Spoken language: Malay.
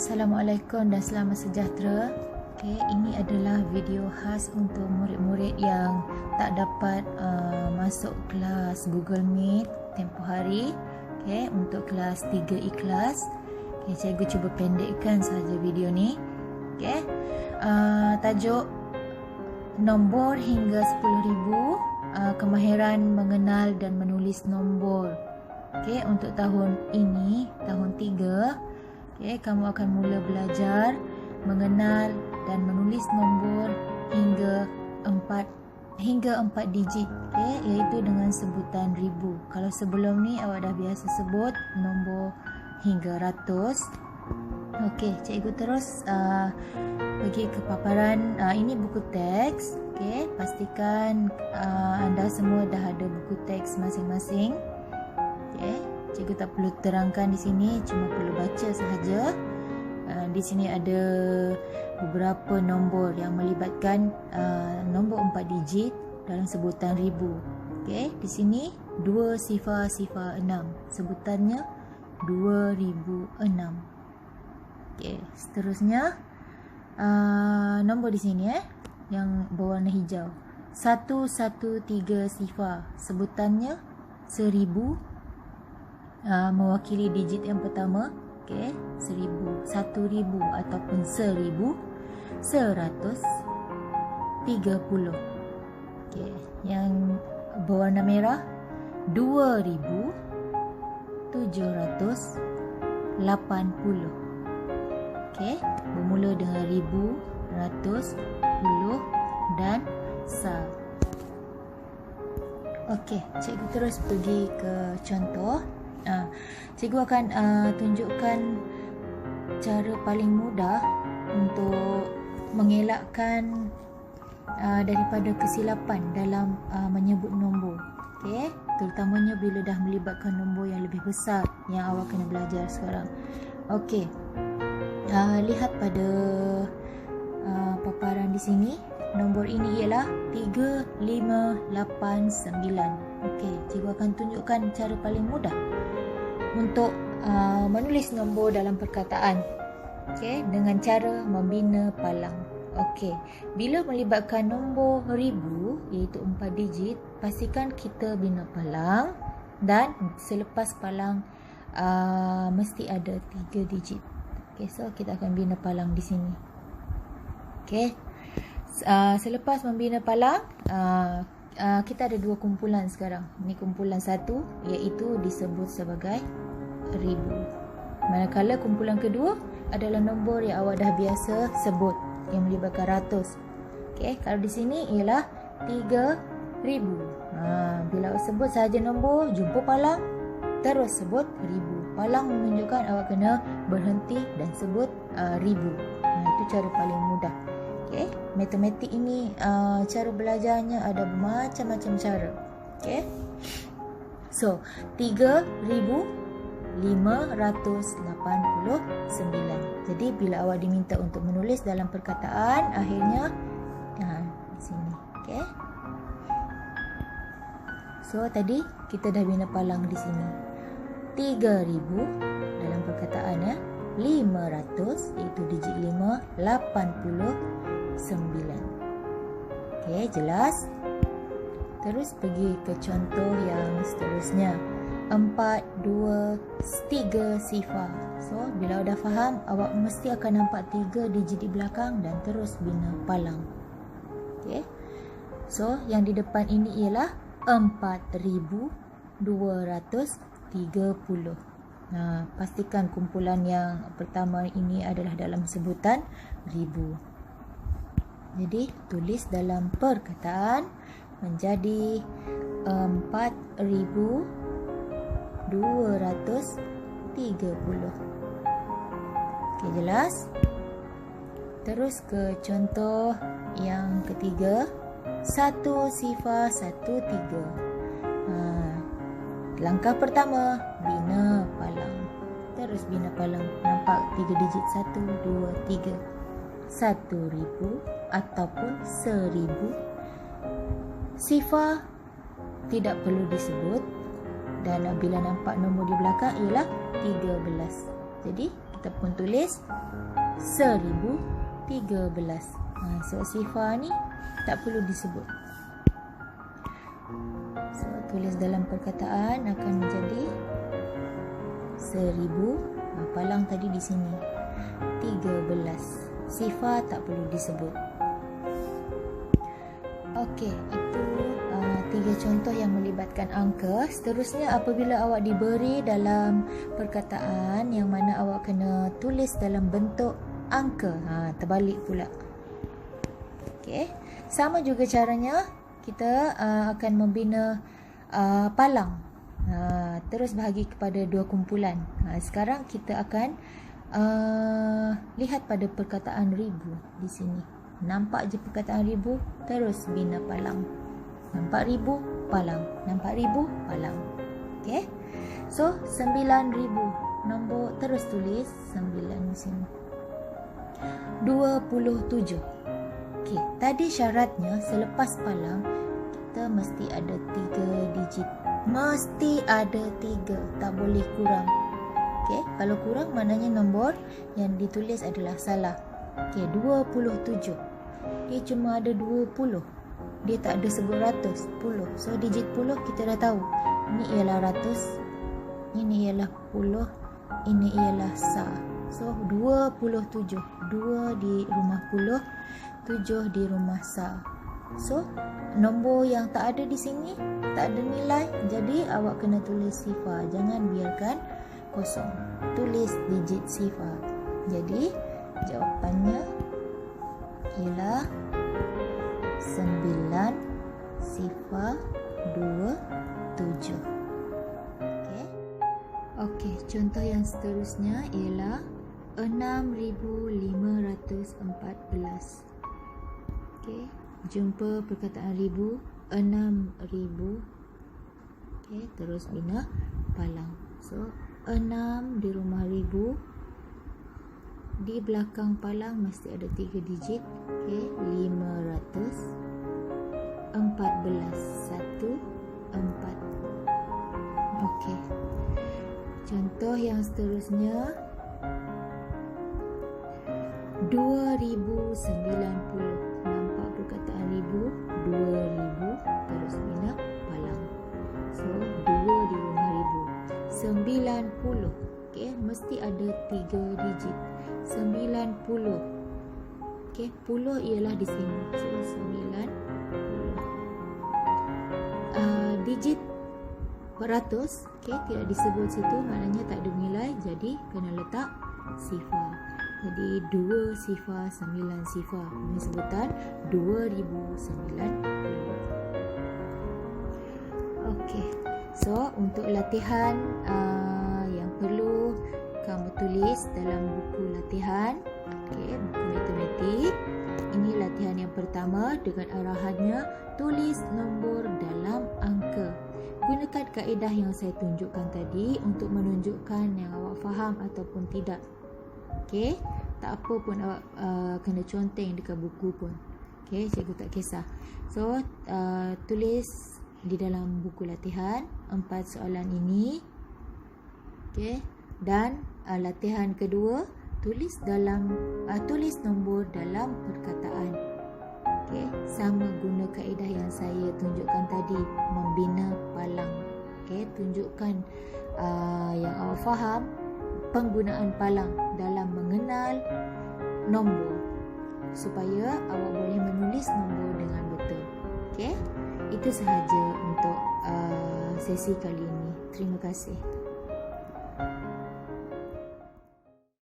Assalamualaikum dan selamat sejahtera. Ini adalah video khas untuk murid-murid yang tak dapat masuk kelas Google Meet tempoh hari. Untuk kelas 3 ikhlas. Cikgu cuba pendekkan saja video ni. Tajuk nombor hingga 10,000, kemahiran mengenal dan menulis nombor. Untuk tahun ini, tahun 3, kamu akan mula belajar mengenal dan menulis nombor hingga 4 digit, iaitu dengan sebutan ribu. Kalau sebelum ni awak dah biasa sebut nombor hingga ratus. Cikgu terus pergi ke paparan. Ini buku teks. Pastikan anda semua dah ada buku teks masing-masing. Cikgu tak perlu terangkan di sini, cuma perlu baca sahaja. Di sini ada beberapa nombor yang melibatkan nombor 4 digit dalam sebutan ribu. Di sini 2 sifar 6, sebutannya 2006. Seterusnya nombor di sini yang berwarna hijau, 113 sifar, sebutannya 1000. Mewakili digit yang pertama, 1000, 1000 ataupun 1130. Yang berwarna merah, 2780. Bermula dengan ribu, ratus, puluh dan sa. Cikgu terus pergi ke contoh. Cikgu akan tunjukkan cara paling mudah untuk mengelakkan daripada kesilapan dalam menyebut nombor. Terutamanya bila dah melibatkan nombor yang lebih besar yang awak kena belajar sekarang. Lihat pada paparan di sini. Nombor ini ialah 3589. Cikgu akan tunjukkan cara paling mudah untuk menulis nombor dalam perkataan, dengan cara membina palang. Bila melibatkan nombor ribu, iaitu 4 digit, pastikan kita bina palang, dan selepas palang mesti ada 3 digit. So kita akan bina palang di sini. Selepas membina palang, kita ada 2 kumpulan sekarang. Ini kumpulan 1, iaitu disebut sebagai ribu. Manakala kumpulan kedua adalah nombor yang awak dah biasa sebut, yang melibatkan ratus. Kalau di sini ialah 3000. Bila awak sebut sahaja nombor, jumpa palang, terus sebut ribu. Palang menunjukkan awak kena berhenti dan sebut ribu. Itu cara paling mudah. Matematik ini cara belajarnya ada macam-macam cara. So 3589. Jadi bila awak diminta untuk menulis dalam perkataan, akhirnya di sini. So tadi kita dah bina palang di sini. 3000 dalam perkataan, 500 iaitu digit 5, 89. Jelas? Terus pergi ke contoh yang seterusnya. 4, 2, 3 sifar. So bila awak dah faham, awak mesti akan nampak 3 digit di belakang dan terus bina palang. So yang di depan ini ialah 4230. Pastikan kumpulan yang pertama ini adalah dalam sebutan ribu. Jadi tulis dalam perkataan menjadi 4230. Jelas? Terus ke contoh yang ketiga, 1013. Langkah pertama, bina palang. Terus bina palang. Nampak 3 digit, 1, 2, 3. 1000 ataupun 1000. Sifar tidak perlu disebut, dan bila nampak nombor di belakang ialah 13. Jadi ataupun tulis 1013. So sifar ni tak perlu disebut. So tulis dalam perkataan akan menjadi 1000. Palang tadi di sini 13. Sifar tak perlu disebut. Okey, itu 3 contoh yang melibatkan angka. Seterusnya, apabila awak diberi dalam perkataan yang mana awak kena tulis dalam bentuk angka, terbalik pula. Okey, sama juga caranya. Kita akan membina palang. Terus bahagi kepada 2 kumpulan. Sekarang kita akan lihat pada perkataan ribu di sini. Nampak je perkataan ribu, terus bina palang. Nampak ribu, palang. Nampak ribu, palang. Okey. So 9,000. Nombor terus tulis 9 di sini. 27. Okey, tadi syaratnya selepas palang kita mesti ada 3 digit. Mesti ada 3, tak boleh kurang. Okey, kalau kurang maknanya nombor yang ditulis adalah salah. Okey, 27. Dia cuma ada 20. Dia tak ada sebut ratus, 10. So digit 10 kita dah tahu. Ini ialah ratus, ini ialah puluh, ini ialah sa. So 27. 2 di rumah puluh, 7 di rumah sa. So nombor yang tak ada di sini tak ada nilai, jadi awak kena tulis sifar. Jangan biarkan kosong. Tulis digit sifar. Jadi jawapannya ialah 9,027. Okey, contoh yang seterusnya ialah 6,514. Okey, jumpa perkataan ribu, 6,000. Okey, terus bina palang. So 6 di rumah ribu. Di belakang palang mesti ada 3 digit. Okey, 500. 14. 1, 4. Okey. Contoh yang seterusnya 2,090. Nampak perkataan ribu, 2,000, terus bina palang. So 2 di rumah ribu. 90. Okey, mesti ada 3 digit. 90. Okey, puluh ialah di sini. So 90. Digit beratus, okey, tidak disebut situ, maknanya tak ada nilai, jadi kena letak sifar. Jadi 2 sifar 9 sifar. Ini sebutan 2090. Okey. So untuk latihan yang perlu kamu tulis dalam buku latihan, okey, buku matematik. Ini latihan yang pertama dengan arahannya tulis nombor dalam angka. Gunakan kaedah yang saya tunjukkan tadi untuk menunjukkan yang awak faham ataupun tidak. Okey, tak apa pun awak kena conteng dekat buku pun. Okey, cikgu tak kisah. So, tulis di dalam buku latihan 4 soalan ini. Okey, dan latihan kedua, tulis nombor dalam perkataan. Okey, sama guna kaedah yang saya tunjukkan tadi, membina palang. Okey, tunjukkan yang awak faham penggunaan palang dalam mengenal nombor supaya awak boleh menulis nombor dengan betul. Okey, itu sahaja untuk sesi kali ini. Terima kasih.